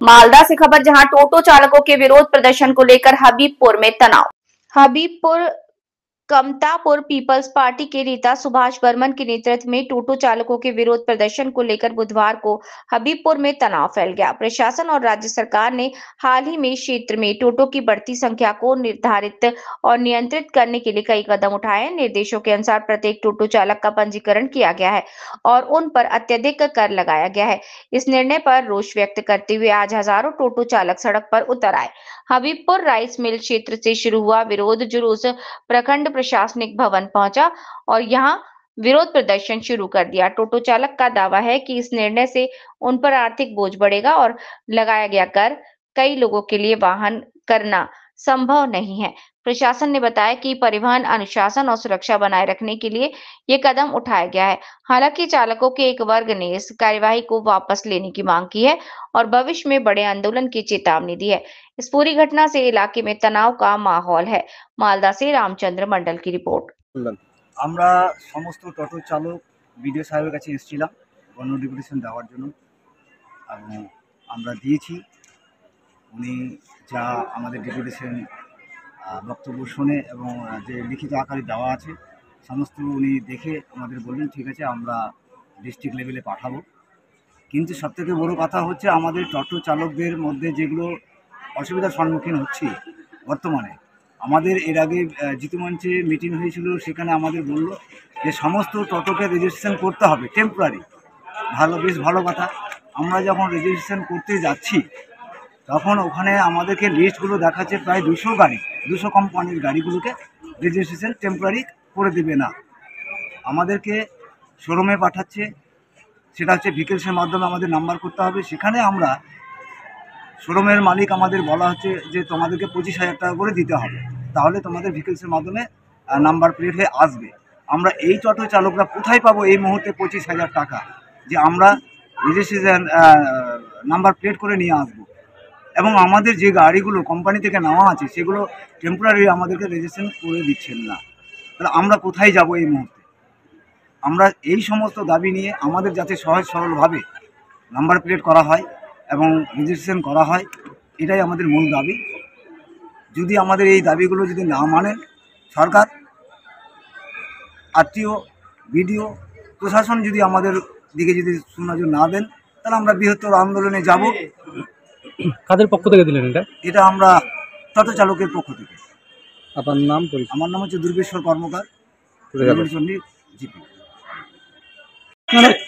मालदा से खबर, जहां टोटो चालकों के विरोध प्रदर्शन को लेकर हबीबपुर में तनाव। हबीबपुर कमतापुर पीपल्स पार्टी के नेता सुभाष बर्मन के नेतृत्व में टोटो चालकों के विरोध प्रदर्शन को लेकर बुधवार को हबीबपुर में तनाव फैल गया। प्रशासन और राज्य सरकार ने हाल ही में क्षेत्र में टोटो की बढ़ती संख्या को निर्धारित और नियंत्रित करने के लिए कई कदम उठाए हैं। निर्देशों के अनुसार प्रत्येक टोटो चालक का पंजीकरण किया गया है और उन पर अत्यधिक कर लगाया गया है। इस निर्णय पर रोष व्यक्त करते हुए आज हजारों टोटो चालक सड़क पर उतर आए। हबीबपुर राइस मिल क्षेत्र से शुरू हुआ विरोध जुलूस प्रखंड प्रशासनिक भवन पहुंचा और यहां विरोध प्रदर्शन शुरू कर दिया। टोटो चालक का दावा है कि इस निर्णय से उन पर आर्थिक बोझ बढ़ेगा और लगाया गया कर कई लोगों के लिए वाहन करना संभव नहीं है। प्रशासन ने बताया कि परिवहन अनुशासन और सुरक्षा बनाए रखने के लिए ये कदम उठाया गया है। हालांकि चालकों के एक वर्ग ने इस कार्यवाही को वापस लेने की मांग की है और भविष्य में बड़े आंदोलन की चेतावनी दी है। इस पूरी घटना से इलाके में तनाव का माहौल है। मालदा से रामचंद्र मंडल की रिपोर्ट। আমরা সমস্ত টোটো চালক বিডিও সাহেবের কাছে এসেছিলাম গণ ডেপুটেশন দেওয়ার জন্য এবং আমরা দিয়েছি। উনি যা আমাদের ডেপুটেশন বক্তব্য শুনে এবং যে লিখিত আকারে দেওয়া আছে সমস্ত উনি দেখে আমাদের বললেন ঠিক আছে আমরা ডিস্ট্রিক্ট লেভেলে পাঠাবো। কিন্তু সবথেকে বড় কথা হচ্ছে আমাদের টোটো চালকদের মধ্যে যেগুলো অসুবিধার সম্মুখীন হচ্ছি বর্তমানে, আমাদের এর আগে জিতু মঞ্চে মিটিং হয়েছিল, সেখানে আমাদের বলল যে সমস্ত টোটোকে রেজিস্ট্রেশন করতে হবে টেম্পোরারি। বেশ ভালো কথা। আমরা যখন রেজিস্ট্রেশন করতে যাচ্ছি তখন ওখানে আমাদেরকে লিস্টগুলো দেখাচ্ছে প্রায় 200 গাড়ি, 200 কোম্পানির গাড়িগুলোকে রেজিস্ট্রেশন টেম্পোরারি করে দেবে না, আমাদেরকে শোরুমে পাঠাচ্ছে। সেটা হচ্ছে ভিকেলসের মাধ্যমে আমাদের নাম্বার করতে হবে। সেখানে আমরা শোরুমের মালিক আমাদের বলা হচ্ছে যে তোমাদেরকে 25,000 টাকা করে দিতে হবে, তাহলে তোমাদের ভিকেলসের মাধ্যমে নাম্বার প্লেট হয়ে আসবে। আমরা এই টোটো চালকরা কোথায় পাবো এই মুহূর্তে 25,000 টাকা যে আমরা রেজিস্ট্রেশন নাম্বার প্লেট করে নিয়ে আসবো? এবং আমাদের যে গাড়িগুলো কোম্পানি থেকে নেওয়া আছে সেগুলো টেম্পোরারি আমাদেরকে রেজিস্ট্রেশন করে দিচ্ছেন না। তাহলে আমরা কোথায় যাব এই মুহূর্তে? আমরা এই সমস্ত দাবি নিয়ে আমাদের যাতে সহজ সরলভাবে নাম্বার প্লেট করা হয় এবং রেজিস্ট্রেশন করা হয়, এটাই আমাদের মূল দাবি। যদি আমাদের এই দাবিগুলো যদি না মানেন সরকার, আরটিও, বিডিও, প্রশাসন যদি আমাদের দিকে যদি সুনজর না দেন, তাহলে আমরা বৃহত্তর আন্দোলনে যাব। কাদের পক্ষ থেকে দিলেন এটা? এটা আমরা টোটো চালকের পক্ষ থেকে। আপনার নাম? আমার নাম হচ্ছে দুর্গেশ্বর কর্মকার, জিপি।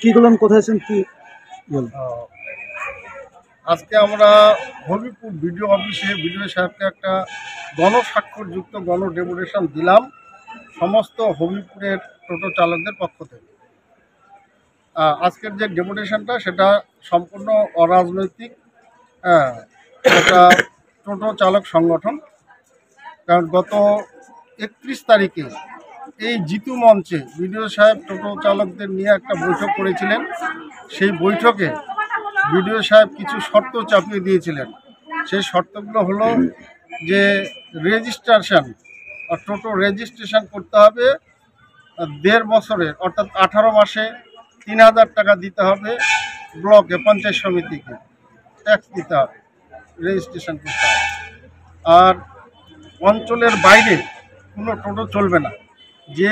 কি বললেন, কোথায় আছেন, কি বলুন? আজকে আমরা হবিপুর বিডিও অফিসে বিডিও সাহেবকে একটা গণস্বাক্ষরযুক্ত গণ ডেপুটেশন দিলাম সমস্ত হবিপুরের টোটো চালকদের পক্ষ থেকে। আজকের যে ডেপুটেশনটা সেটা সম্পূর্ণ অরাজনৈতিক, এটা টোটো চালক সংগঠন। কারণ গত 31 তারিখে এই জিতু মঞ্চে বিডিও সাহেব টোটো চালকদের নিয়ে একটা বৈঠক করেছিলেন। সেই বৈঠকে বিডিও সাহেব কিছু শর্ত চাপিয়ে দিয়েছিলেন। সেই শর্তগুলো হলো যে রেজিস্ট্রেশন, টোটো রেজিস্ট্রেশন করতে হবে 1.5 বছরের, অর্থাৎ 18 মাসে 3,000 টাকা দিতে হবে ব্লকে, পঞ্চায়েত সমিতিকে ট্যাক্স দিতে হবে, রেজিস্ট্রেশন করতে হবে। আর অঞ্চলের বাইরে কোনো টোটো চলবে না। যে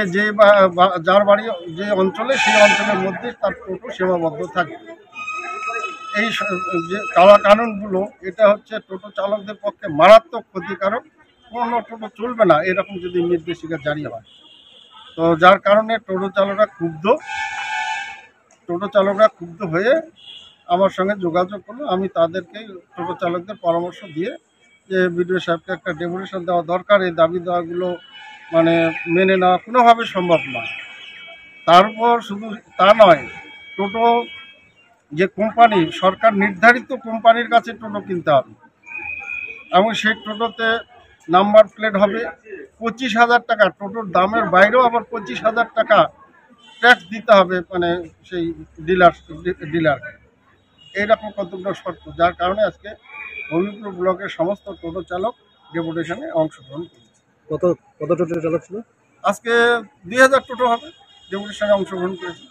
যার বাড়ি যে অঞ্চলে সেই অঞ্চলের মধ্যে তার টোটো সীমাবদ্ধ থাকবে। এই যে কানুনগুলো, এটা হচ্ছে টোটো চালকদের পক্ষে মারাত্মক ক্ষতিকারক। কোনো টোটো চলবে না এরকম যদি নির্দেশিকা জারি হয়, তো যার কারণে টোটো চালকরা ক্ষুব্ধ হয়ে আমার সঙ্গে যোগাযোগ করলো। আমি তাদেরকে টোটো চালকদের পরামর্শ দিয়ে যে বিডিও সাহেবকে একটা ডেপুটেশন দেওয়া দরকার, এই দাবি দেওয়াগুলো মানে মেনে নেওয়া কোনোভাবে সম্ভব নয়। তারপর শুধু তা নয়, টোটো যে কোম্পানি, সরকার নির্ধারিত কোম্পানির কাছে টোটো কিনতে হবে এবং সেই টোটোতে নাম্বার প্লেট হবে। 25,000 টাকা, টোটোর দামের বাইরেও আবার 25,000 টাকা ট্যাক্স দিতে হবে, মানে সেই ডিলারকে। এইরকম কতগুলো শর্ত, যার কারণে আজকে হবিপুর ব্লকের সমস্ত টোটো চালক ডেপুটেশনে অংশগ্রহণ করেছে। কত টোটো চালক ছিল? আজকে 2,000 টোটো হবে ডেপুটেশনে অংশগ্রহণ করেছে।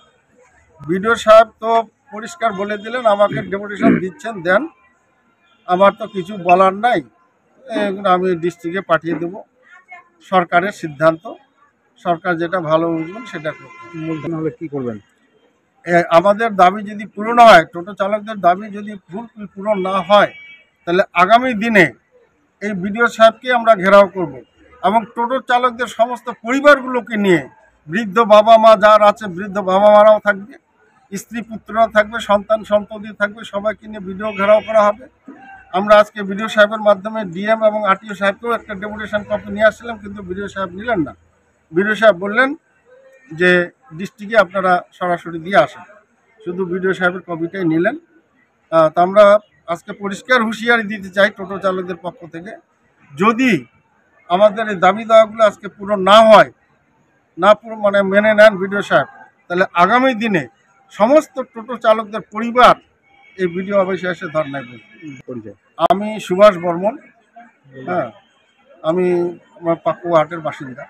বিডিও সাহেব তো পরিষ্কার বলে দিলেন আমাকে ডেপুটেশন দিচ্ছেন দেন, আমার তো কিছু বলার নাই, এগুলো আমি ডিস্ট্রিক্টে পাঠিয়ে দেব। সরকারের সিদ্ধান্ত, সরকার যেটা ভালো বুঝবেন সেটা করবে। মূলধন হলে কি করবেন? আমাদের দাবি যদি পূরণ হয়, টোটো চালকদের দাবি যদি পূরণ না হয়, তাহলে আগামী দিনে এই বিডিও সাহেবকে আমরা ঘেরাও করব এবং টোটো চালকদের সমস্ত পরিবারগুলোকে নিয়ে, বৃদ্ধ বাবা মা যার আছে, বৃদ্ধ বাবা মারাও থাকবে, স্ত্রী পুত্ররা থাকবে, সন্তান সন্ততি থাকবে, সবাইকে নিয়ে বিডিও ঘেরাও করা হবে। আমরা আজকে বিডিও সাহেবের মাধ্যমে ডিএম এবং আরটিও সাহেবকেও একটা ডেপুটেশন কপি নিয়ে আসছিলাম, কিন্তু বিডিও সাহেব নিলেন না। বিডিও সাহেব বললেন যে ডিস্ট্রিক্টে আপনারা সরাসরি দিয়ে আসেন, শুধু বিডিও সাহেবের কপিটাই নিলেন। তা আমরা আজকে পরিষ্কার হুঁশিয়ারি দিতে চাই টোটো চালকদের পক্ষ থেকে, যদি আমাদের এই দাবি দাওয়াগুলো আজকে পূরণ না হয়, মানে মেনে নেন বিডিও সাহেব, তাহলে আগামী দিনে সমস্ত টোটো চালকদের পরিবার এই বিডিও অফিসে এসে ধর্নায় বসবে। আমি সুভাষ বর্মন, হ্যাঁ, আমি আমার পাকুয়া হাটের বাসিন্দা।